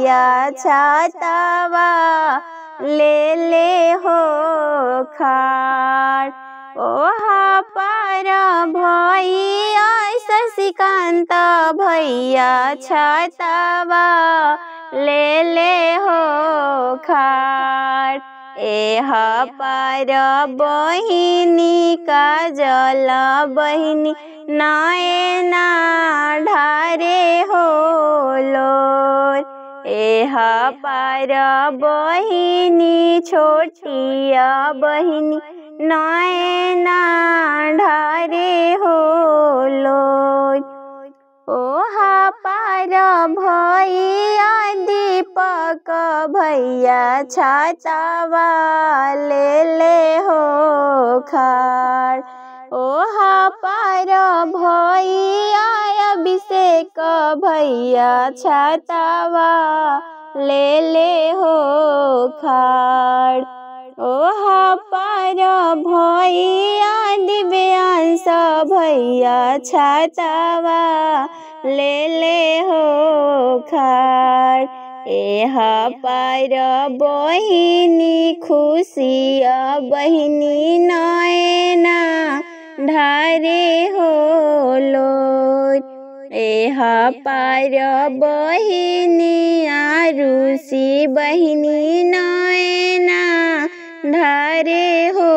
भैया छातावा ले ले हो खाड़। ओहा पार भैया शशिकांत भैया छातावा ले ले हो खाड़। एह पार बहिनी काजल बहिनी नयना ढारे हो लोर। एह पार बहिनी छोटिया बहिनी नयना ढारे हो लोर। ओहा पार भैया दीपक भैया छातावा ले ले हो खाड़। ओहा पार भैया अभिषेक भैया छातावा ले ले हो खाड़। ओहा पार भैया दिव्यांश भैया छातावा ले ले हो खाड़। एह पार बहिनी खुशिया बहिनी नयना ढारे हो लोर। एह पार बहिनी आरुषि बहिनी नयना ढारे हो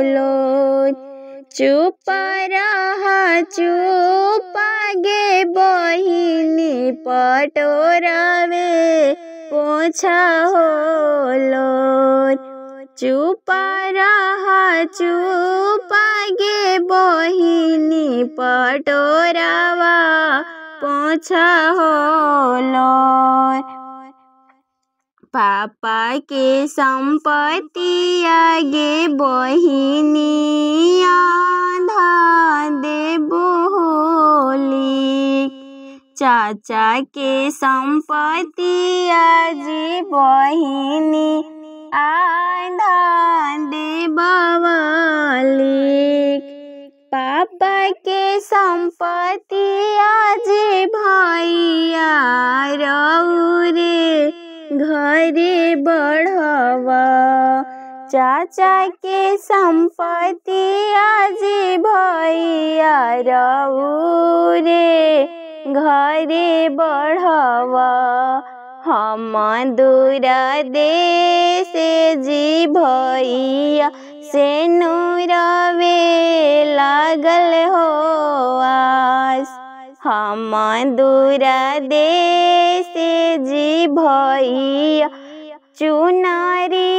लोर। चुप रहा चुप गे बहिनी पटोरावे पोछा हो लोर। चुप रहा चुप गे बहिनी पटोरावा पोछा हो लोर। पापा के संपत्ति आगे बहिनी आधा देबो होली। चाचा के संपत्ति आज बहिनी आधा देबवाली। पापा के संपत्ति आज भैया रौरे घरे बढ़वा। चाचा के संपत्ति आज भैया रौरे घरे बढ़वा। हम दूरा देश जी भैया से नूरवे लागल हो आस। हम दूरा देश जी भैया चुनारी